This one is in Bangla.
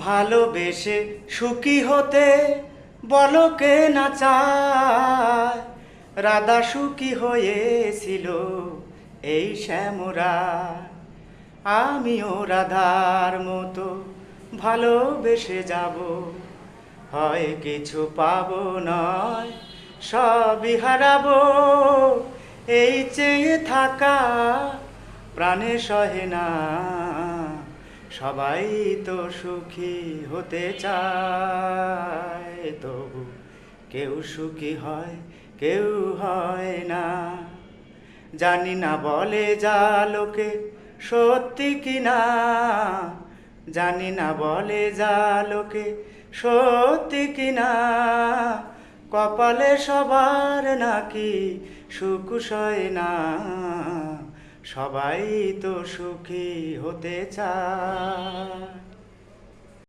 ভালোবেসে সুখী হতে বলো কে না চায়। রাধা সুখী হয়েছিল এই শ্যামরা, আমিও রাধার মতো ভালোবেসে যাব। হয় কিছু পাবো নয় সবই হারাবো, এই চেয়ে থাকা প্রাণে সহে না। সবাই তো সুখী হতে চায়, তবু কেউ সুখী হয় কেউ হয় না। জানি না বলে যা লোকে সত্যি কিনা, জানি না বলে যা লোকে সত্যি কিনা। কপালে সবার নাকি সুখ সয় না, সবাই তো সুখী হতে চায়।